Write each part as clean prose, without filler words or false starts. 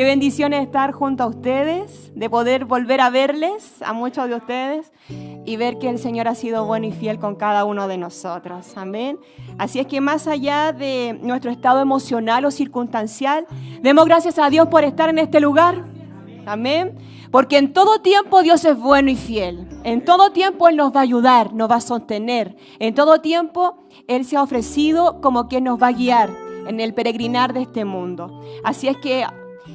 Qué bendición es estar junto a ustedes, de poder volver a verles, a muchos de ustedes, y ver que el Señor ha sido bueno y fiel con cada uno de nosotros. Amén. Así es que más allá de nuestro estado emocional o circunstancial, demos gracias a Dios por estar en este lugar. Amén. Porque en todo tiempo Dios es bueno y fiel. En todo tiempo Él nos va a ayudar, nos va a sostener. En todo tiempo Él se ha ofrecido como quien nos va a guiar en el peregrinar de este mundo. Así es que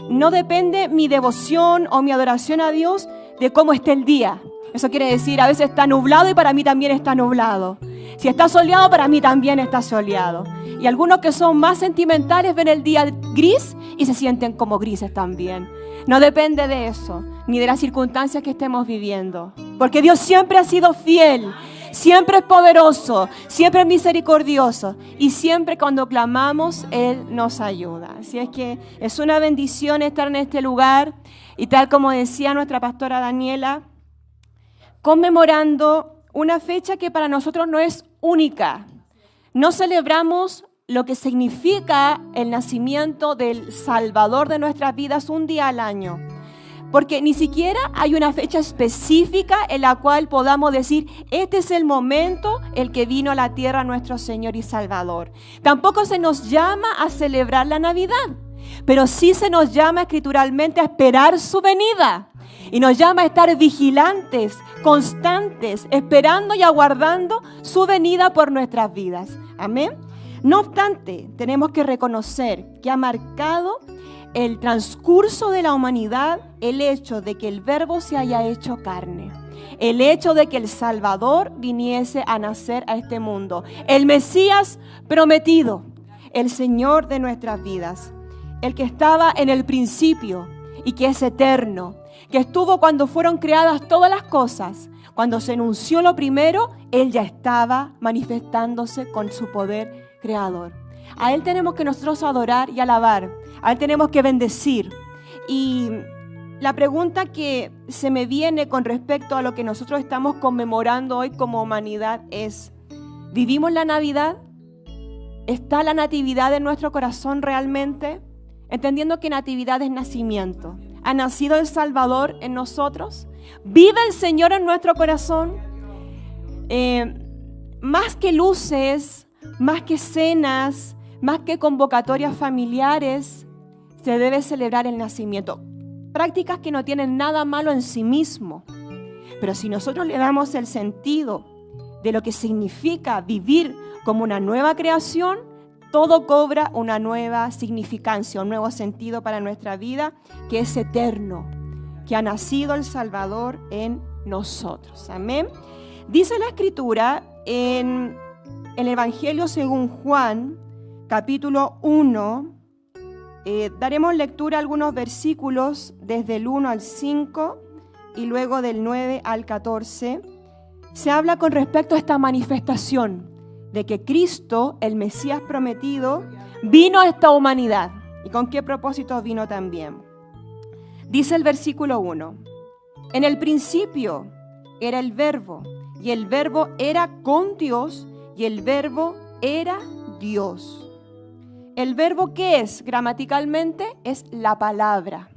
no depende mi devoción o mi adoración a Dios de cómo esté el día. Eso quiere decir, a veces está nublado y para mí también está nublado. Si está soleado, para mí también está soleado. Y algunos que son más sentimentales ven el día gris y se sienten como grises también. No depende de eso, ni de las circunstancias que estemos viviendo. Porque Dios siempre ha sido fiel, siempre es poderoso, siempre es misericordioso. Y siempre cuando clamamos, Él nos ayuda. Así es que es una bendición estar en este lugar. Y tal como decía nuestra pastora Daniela, conmemorando una fecha que para nosotros no es única. No celebramos lo que significa el nacimiento del Salvador de nuestras vidas un día al año. Porque ni siquiera hay una fecha específica en la cual podamos decir, este es el momento el que vino a la tierra nuestro Señor y Salvador. Tampoco se nos llama a celebrar la Navidad, pero sí se nos llama escrituralmente a esperar su venida. Y nos llama a estar vigilantes, constantes, esperando y aguardando su venida por nuestras vidas. Amén. No obstante, tenemos que reconocer que ha marcado el transcurso de la humanidad el hecho de que el Verbo se haya hecho carne. El hecho de que el Salvador viniese a nacer a este mundo. El Mesías prometido, el Señor de nuestras vidas. El que estaba en el principio y que es eterno. Que estuvo cuando fueron creadas todas las cosas. Cuando se anunció lo primero, Él ya estaba manifestándose con su poder creador. A Él tenemos que nosotros adorar y alabar. A Él tenemos que bendecir. Y la pregunta que se me viene con respecto a lo que nosotros estamos conmemorando hoy como humanidad es, ¿vivimos la Navidad? ¿Está la natividad en nuestro corazón realmente? Entendiendo que natividad es nacimiento. ¿Ha nacido el Salvador en nosotros? ¿Vive el Señor en nuestro corazón? Más que luces, más que cenas, más que convocatorias familiares, se debe celebrar el nacimiento. Prácticas que no tienen nada malo en sí mismo. Pero si nosotros le damos el sentido de lo que significa vivir como una nueva creación, todo cobra una nueva significancia, un nuevo sentido para nuestra vida, que es eterno, que ha nacido el Salvador en nosotros. Amén. Dice la Escritura en el Evangelio según Juan, capítulo 1, daremos lectura a algunos versículos desde el 1 al 5 y luego del 9 al 14. Se habla con respecto a esta manifestación de que Cristo, el Mesías prometido, vino a esta humanidad. ¿Y con qué propósito vino también? Dice el versículo 1. En el principio era el Verbo, y el Verbo era con Dios, y el Verbo era Dios. ¿El Verbo qué es? Gramaticalmente es la palabra.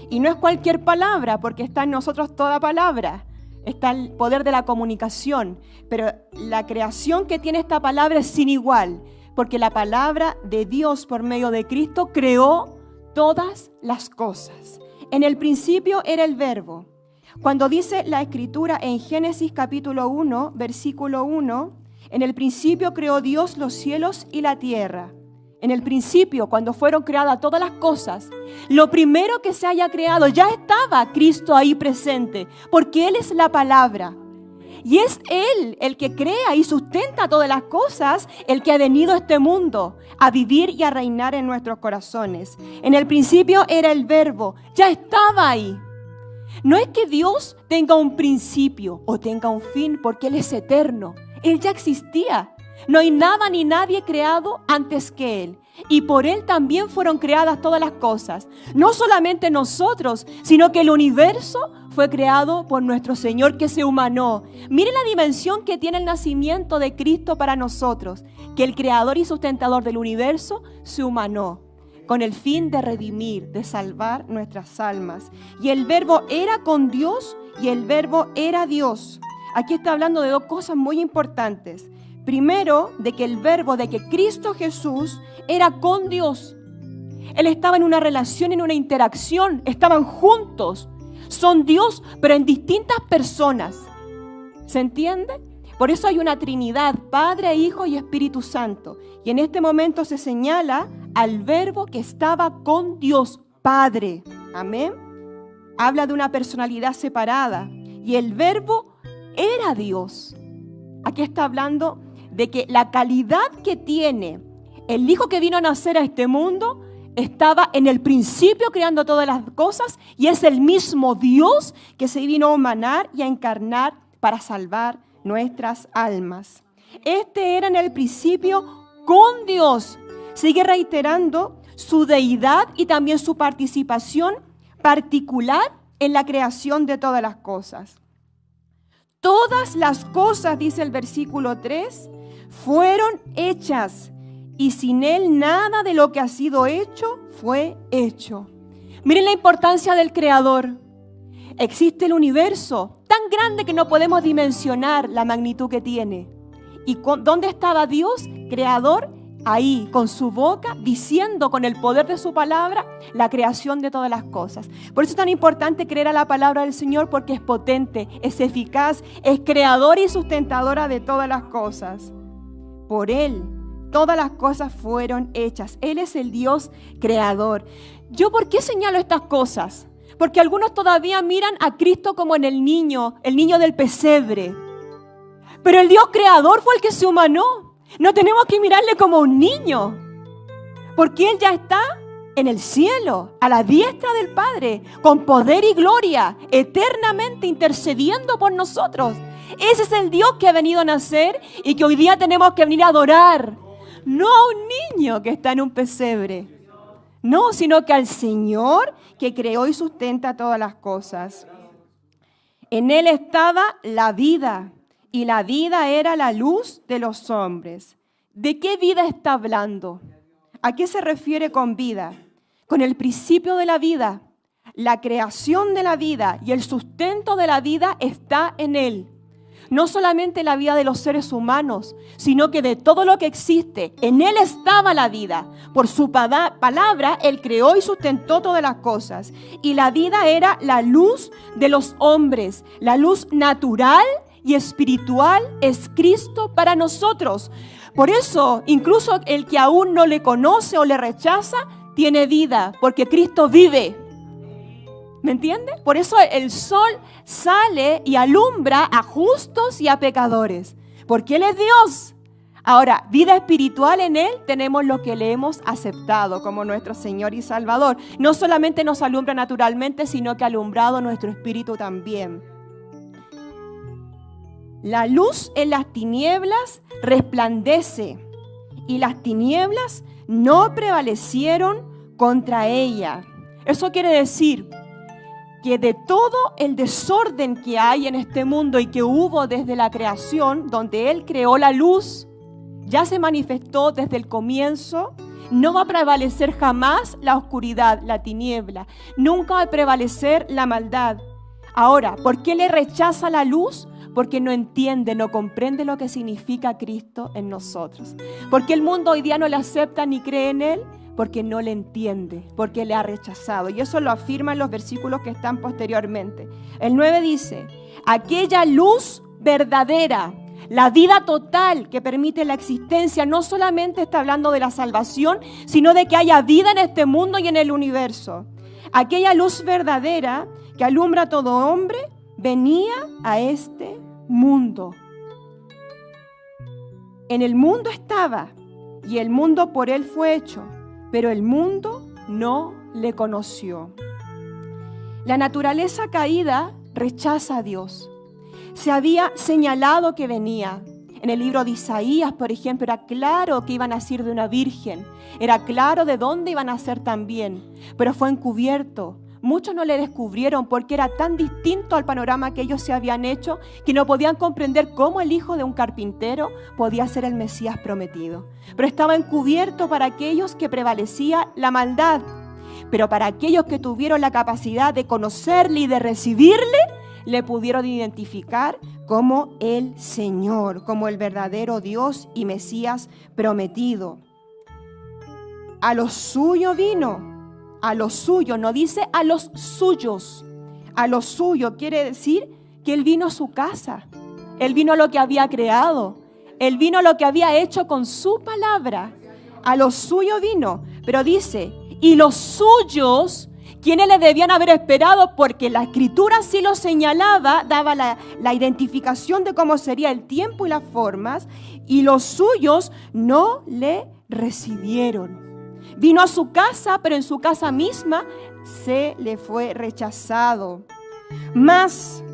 Y no es cualquier palabra, porque está en nosotros toda palabra. Está el poder de la comunicación, pero la creación que tiene esta palabra es sin igual, porque la palabra de Dios por medio de Cristo creó todas las cosas. En el principio era el Verbo. Cuando dice la Escritura en Génesis capítulo 1, versículo 1, en el principio creó Dios los cielos y la tierra. En el principio, cuando fueron creadas todas las cosas, lo primero que se haya creado, ya estaba Cristo ahí presente, porque Él es la palabra. Y es Él el que crea y sustenta todas las cosas, el que ha venido a este mundo a vivir y a reinar en nuestros corazones. En el principio era el Verbo, ya estaba ahí. No es que Dios tenga un principio o tenga un fin, porque Él es eterno. Él ya existía. No hay nada ni nadie creado antes que Él. Y por Él también fueron creadas todas las cosas. No solamente nosotros, sino que el universo fue creado por nuestro Señor que se humanó. Miren la dimensión que tiene el nacimiento de Cristo para nosotros. Que el creador y sustentador del universo se humanó. con el fin de redimir, de salvar nuestras almas. Y el Verbo era con Dios y el Verbo era Dios. Aquí está hablando de dos cosas muy importantes. Primero, de que el Verbo, de que Cristo Jesús era con Dios. Él estaba en una relación, en una interacción, estaban juntos. Son Dios, pero en distintas personas. ¿Se entiende? Por eso hay una Trinidad, Padre, Hijo y Espíritu Santo. Y en este momento se señala al Verbo que estaba con Dios, Padre. Amén. Habla de una personalidad separada. Y el Verbo era Dios. Aquí está hablando de que la calidad que tiene el Hijo que vino a nacer a este mundo estaba en el principio creando todas las cosas y es el mismo Dios que se vino a humanar y a encarnar para salvar nuestras almas. Este era en el principio con Dios. Sigue reiterando su deidad y también su participación particular en la creación de todas las cosas. Todas las cosas, dice el versículo 3, fueron hechas y sin Él nada de lo que ha sido hecho fue hecho. Miren la importancia del Creador. Existe el universo tan grande que no podemos dimensionar la magnitud que tiene. ¿Y dónde estaba Dios, Creador? Ahí, con su boca, diciendo con el poder de su palabra la creación de todas las cosas. Por eso es tan importante creer a la palabra del Señor, porque es potente, es eficaz, es creadora y sustentadora de todas las cosas. Por Él, todas las cosas fueron hechas. Él es el Dios creador. ¿Yo por qué señalo estas cosas? Porque algunos todavía miran a Cristo como en el niño del pesebre. Pero el Dios creador fue el que se humanó. No tenemos que mirarle como un niño, porque Él ya está en el cielo, a la diestra del Padre, con poder y gloria, eternamente intercediendo por nosotros. Ese es el Dios que ha venido a nacer y que hoy día tenemos que venir a adorar. No a un niño que está en un pesebre, no, sino que al Señor que creó y sustenta todas las cosas. En Él estaba la vida. Y la vida era la luz de los hombres. ¿De qué vida está hablando? ¿A qué se refiere con vida? Con el principio de la vida. La creación de la vida y el sustento de la vida está en Él. No solamente la vida de los seres humanos, sino que de todo lo que existe. En Él estaba la vida. Por su palabra, Él creó y sustentó todas las cosas. Y la vida era la luz de los hombres. La luz natural y espiritual es Cristo para nosotros. Por eso, incluso el que aún no le conoce o le rechaza, tiene vida, porque Cristo vive. ¿Me entiende? Por eso el sol sale y alumbra a justos y a pecadores, porque Él es Dios. Ahora, vida espiritual en Él tenemos lo que le hemos aceptado como nuestro Señor y Salvador. No solamente nos alumbra naturalmente, sino que ha alumbrado nuestro espíritu también. La luz en las tinieblas resplandece y las tinieblas no prevalecieron contra ella. Eso quiere decir que de todo el desorden que hay en este mundo y que hubo desde la creación, donde Él creó la luz, ya se manifestó desde el comienzo. No va a prevalecer jamás la oscuridad, la tiniebla. Nunca va a prevalecer la maldad. Ahora, ¿por qué le rechaza la luz? Porque no entiende, no comprende lo que significa Cristo en nosotros. Porque el mundo hoy día no le acepta ni cree en Él, porque no le entiende, porque le ha rechazado. Y eso lo afirma en los versículos que están posteriormente. El 9 dice, aquella luz verdadera, la vida total que permite la existencia, no solamente está hablando de la salvación, sino de que haya vida en este mundo y en el universo. Aquella luz verdadera que alumbra a todo hombre, venía a este mundo. En el mundo estaba y el mundo por Él fue hecho, pero el mundo no le conoció. La naturaleza caída rechaza a Dios. Se había señalado que venía. En el libro de Isaías, por ejemplo, era claro que iban a nacer de una virgen. Era claro de dónde iban a nacer también, pero fue encubierto muchos no le descubrieron porque era tan distinto al panorama que ellos se habían hecho que no podían comprender cómo el hijo de un carpintero podía ser el Mesías prometido. Pero estaba encubierto para aquellos que prevalecía la maldad. Pero para aquellos que tuvieron la capacidad de conocerle y de recibirle, le pudieron identificar como el Señor, como el verdadero Dios y Mesías prometido. A los suyos vino. A los suyos, no dice a los suyos. A los suyos quiere decir que Él vino a su casa. Él vino a lo que había creado. Él vino a lo que había hecho con su palabra. A los suyos vino. Pero dice, y los suyos, quienes le debían haber esperado, porque la Escritura sí lo señalaba, daba la identificación de cómo sería el tiempo y las formas, y los suyos no le recibieron. Vino a su casa, pero en su casa misma se le fue rechazado.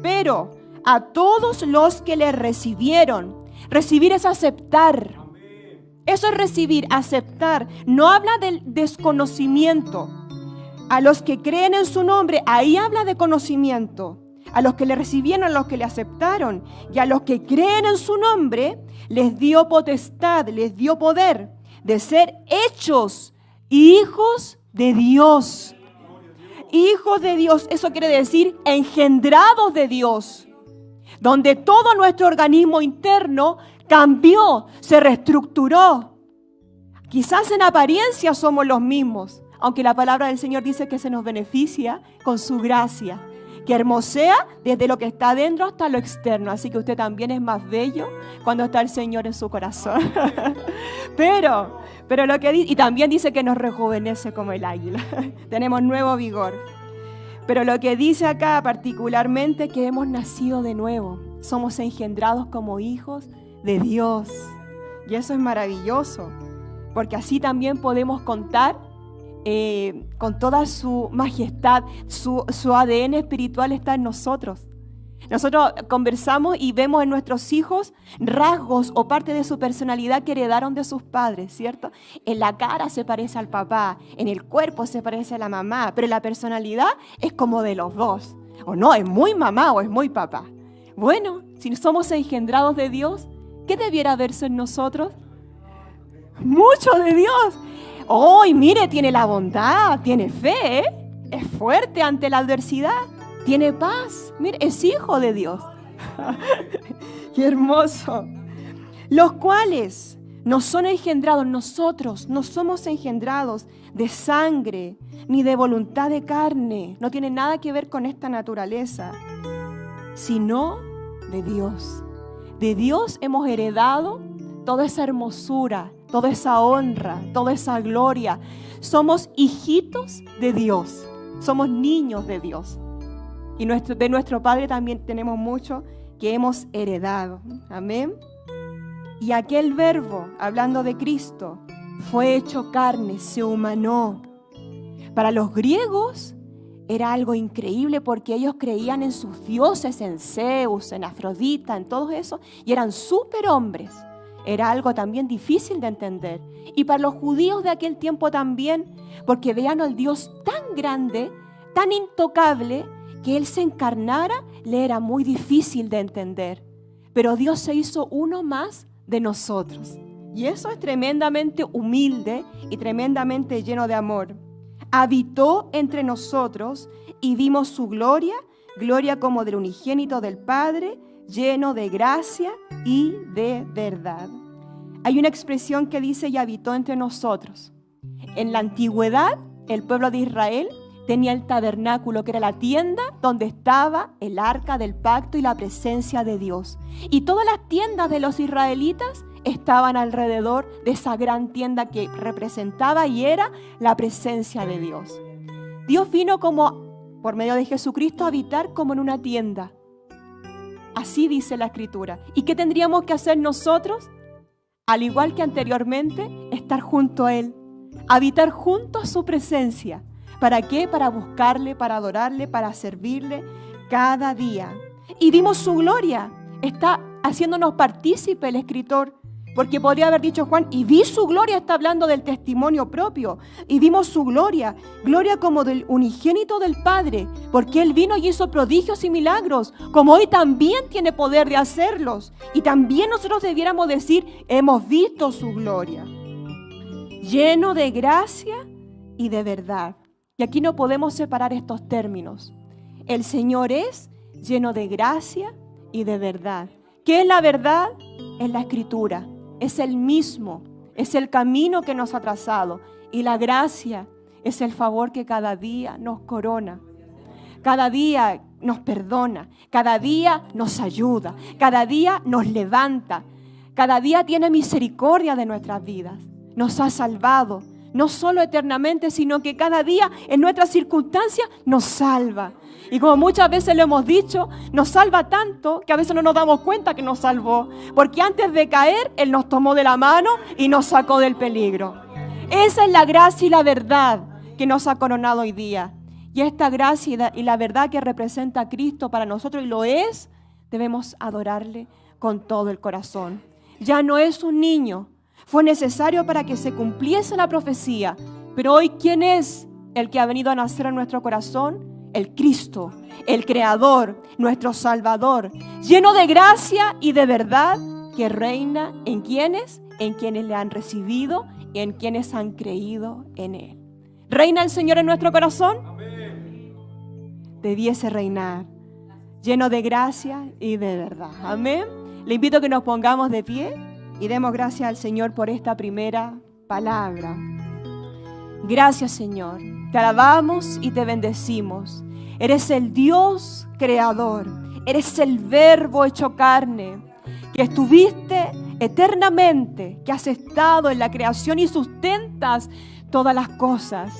Pero a todos los que le recibieron, recibir es aceptar. Eso es recibir, aceptar. No habla del desconocimiento. A los que creen en su nombre, ahí habla de conocimiento. A los que le recibieron, a los que le aceptaron. Y a los que creen en su nombre, les dio potestad, les dio poder de ser hechos hijos de Dios. Hijos de Dios, eso quiere decir engendrados de Dios. Donde todo nuestro organismo interno cambió, se reestructuró. Quizás en apariencia somos los mismos, aunque la palabra del Señor dice que se nos beneficia con su gracia, que hermosea desde lo que está adentro hasta lo externo. Así que usted también es más bello cuando está el Señor en su corazón. Pero lo que dice, y también dice que nos rejuvenece como el águila. Tenemos nuevo vigor. Pero lo que dice acá particularmente que hemos nacido de nuevo. Somos engendrados como hijos de Dios. Y eso es maravilloso, porque así también podemos contar con toda su majestad. Su ADN espiritual está en nosotros. Nosotros conversamos y vemos en nuestros hijos rasgos o parte de su personalidad que heredaron de sus padres, ¿cierto? En la cara se parece al papá, en el cuerpo se parece a la mamá, pero la personalidad es como de los dos. O no, es muy mamá o es muy papá. Bueno, si somos engendrados de Dios, ¿qué debiera verse en nosotros? Mucho de Dios. ¡Ay, mire, tiene la bondad, tiene fe, es fuerte ante la adversidad! Tiene paz. Mire, es hijo de Dios. ¡Qué hermoso! Los cuales no son engendrados, nosotros no somos engendrados de sangre ni de voluntad de carne. No tiene nada que ver con esta naturaleza, sino de Dios. De Dios hemos heredado toda esa hermosura, toda esa honra, toda esa gloria. Somos hijitos de Dios. Somos niños de Dios. Y de nuestro Padre también tenemos mucho que hemos heredado. Amén. Y aquel verbo, hablando de Cristo, fue hecho carne, se humanó. Para los griegos era algo increíble porque ellos creían en sus dioses, en Zeus, en Afrodita, en todo eso, y eran superhombres. Era algo también difícil de entender. Y para los judíos de aquel tiempo también, porque veían al Dios tan grande, tan intocable, que Él se encarnara, le era muy difícil de entender. Pero Dios se hizo uno más de nosotros. Y eso es tremendamente humilde y tremendamente lleno de amor. Habitó entre nosotros y vimos su gloria, gloria como del unigénito del Padre, lleno de gracia y de verdad. Hay una expresión que dice y habitó entre nosotros. En la antigüedad, el pueblo de Israel tenía el tabernáculo, que era la tienda donde estaba el arca del pacto y la presencia de Dios. Y todas las tiendas de los israelitas estaban alrededor de esa gran tienda que representaba y era la presencia de Dios. Dios vino como, por medio de Jesucristo, a habitar como en una tienda. Así dice la Escritura. ¿Y qué tendríamos que hacer nosotros? Al igual que anteriormente, estar junto a Él, habitar junto a su presencia. ¿Para qué? Para buscarle, para adorarle, para servirle cada día. Y vimos su gloria. Está haciéndonos partícipe el escritor Porque podría haber dicho Juan, y vi su gloria, está hablando del testimonio propio. Y vimos su gloria, gloria como del unigénito del Padre, porque Él vino y hizo prodigios y milagros, como hoy también tiene poder de hacerlos. Y también nosotros debiéramos decir, hemos visto su gloria. Lleno de gracia y de verdad. Y aquí no podemos separar estos términos. El Señor es lleno de gracia y de verdad. ¿Qué es la verdad? Es la Escritura. Es el mismo, es el camino que nos ha trazado. Y la gracia es el favor que cada día nos corona. Cada día nos perdona, cada día nos ayuda, cada día nos levanta. Cada día tiene misericordia de nuestras vidas. Nos ha salvado, no solo eternamente, sino que cada día en nuestras circunstancias nos salva. Y como muchas veces lo hemos dicho, nos salva tanto que a veces no nos damos cuenta que nos salvó. Porque antes de caer, Él nos tomó de la mano y nos sacó del peligro. Esa es la gracia y la verdad que nos ha coronado hoy día. Y esta gracia y la verdad que representa a Cristo para nosotros, y lo es, debemos adorarle con todo el corazón. Ya no es un niño. Fue necesario para que se cumpliese la profecía. Pero hoy, ¿quién es el que ha venido a nacer en nuestro corazón? El Cristo, el Creador, nuestro Salvador, lleno de gracia y de verdad, que reina en quienes le han recibido y en quienes han creído en Él. ¿Reina el Señor en nuestro corazón? Amén. Debiese reinar, lleno de gracia y de verdad. Amén. Le invito a que nos pongamos de pie y demos gracias al Señor por esta primera palabra. Gracias, Señor. Te alabamos y te bendecimos. Eres el Dios creador. Eres el Verbo hecho carne, que estuviste eternamente, que has estado en la creación y sustentas todas las cosas.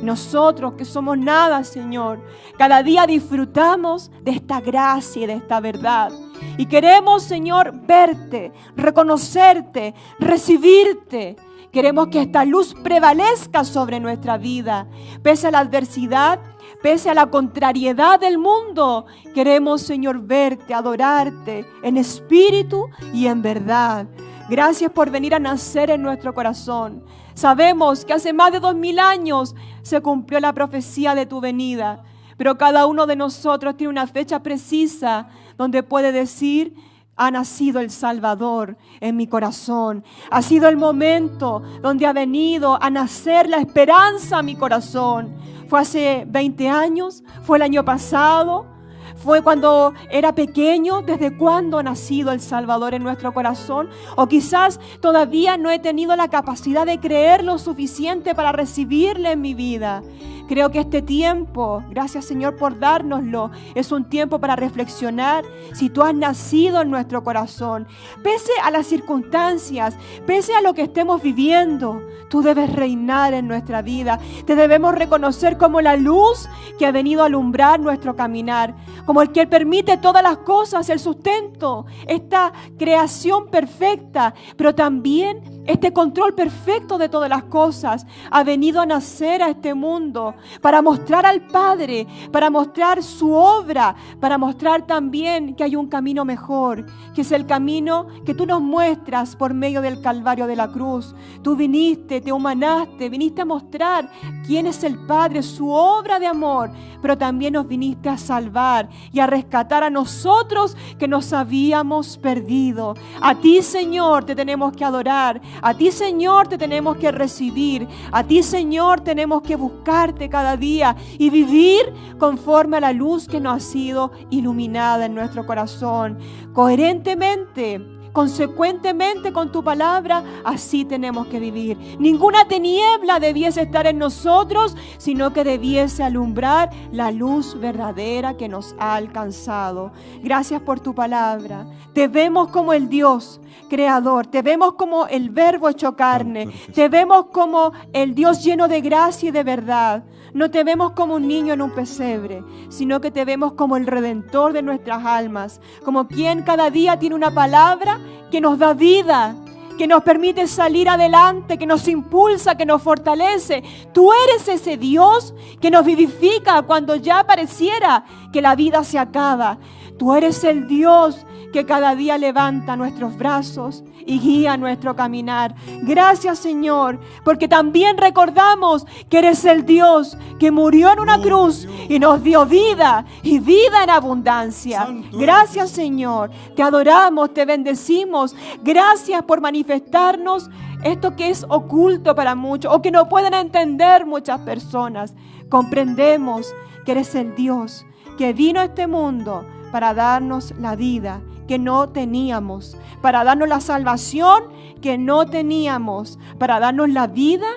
Nosotros que somos nada, Señor, cada día disfrutamos de esta gracia y de esta verdad. Y queremos, Señor, verte, reconocerte, recibirte. Queremos que esta luz prevalezca sobre nuestra vida, pese a la adversidad, pese a la contrariedad del mundo. Queremos, Señor, verte, adorarte en espíritu y en verdad. Gracias por venir a nacer en nuestro corazón. Sabemos que hace más de 2000 años se cumplió la profecía de tu venida, pero cada uno de nosotros tiene una fecha precisa donde puede decir: ha nacido el Salvador en mi corazón. Ha sido el momento donde ha venido a nacer la esperanza en mi corazón. Fue hace 20 años, fue el año pasado, fue cuando era pequeño. ¿Desde cuándo ha nacido el Salvador en nuestro corazón? O quizás todavía no he tenido la capacidad de creer lo suficiente para recibirle en mi vida. Creo que este tiempo, gracias Señor por dárnoslo, es un tiempo para reflexionar si tú has nacido en nuestro corazón. Pese a las circunstancias, pese a lo que estemos viviendo, tú debes reinar en nuestra vida. Te debemos reconocer como la luz que ha venido a alumbrar nuestro caminar, como el que permite todas las cosas, el sustento, esta creación perfecta, pero también este control perfecto de todas las cosas. Ha venido a nacer a este mundo para mostrar al Padre, para mostrar su obra, para mostrar también que hay un camino mejor, que es el camino que tú nos muestras por medio del Calvario de la cruz. Tú viniste, te humanaste, viniste a mostrar quién es el Padre, su obra de amor, pero también nos viniste a salvar y a rescatar a nosotros que nos habíamos perdido. A ti, Señor, te tenemos que adorar. A ti, Señor, te tenemos que recibir. A ti, Señor, tenemos que buscarte cada día y vivir conforme a la luz que nos ha sido iluminada en nuestro corazón. Coherentemente, consecuentemente con tu palabra, así tenemos que vivir. Ninguna tiniebla debiese estar en nosotros, sino que debiese alumbrar la luz verdadera que nos ha alcanzado. Gracias por tu palabra. Te vemos como el Dios creador, te vemos como el Verbo hecho carne, te vemos como el Dios lleno de gracia y de verdad. No te vemos como un niño en un pesebre, sino que te vemos como el Redentor de nuestras almas, como quien cada día tiene una palabra que nos da vida, que nos permite salir adelante, que nos impulsa, que nos fortalece. Tú eres ese Dios que nos vivifica cuando ya pareciera que la vida se acaba. Tú eres el Dios que cada día levanta nuestros brazos y guía nuestro caminar. Gracias, Señor, porque también recordamos que eres el Dios que murió en una cruz y nos dio vida y vida en abundancia. Gracias, Señor. Te adoramos, te bendecimos. Gracias por manifestarnos esto que es oculto para muchos o que no pueden entender muchas personas. Comprendemos que eres el Dios que vino a este mundo para darnos la vida que no teníamos, para darnos la salvación que no teníamos, para darnos la vida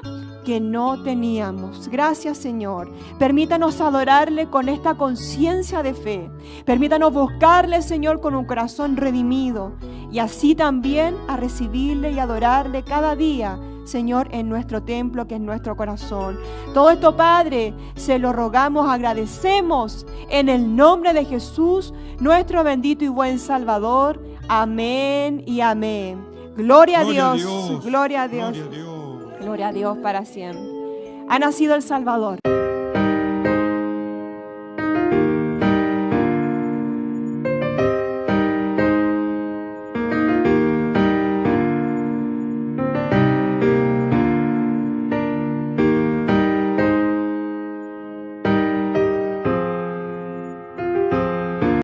que no teníamos. Gracias, Señor. Permítanos adorarle con esta conciencia de fe. Permítanos buscarle, Señor, con un corazón redimido y así también a recibirle y adorarle cada día, Señor, en nuestro templo que es nuestro corazón. Todo esto, Padre, se lo rogamos, agradecemos en el nombre de Jesús, nuestro bendito y buen Salvador. Amén y amén. Gloria a Dios, gloria a Dios, gloria a Dios para siempre. Ha nacido el Salvador.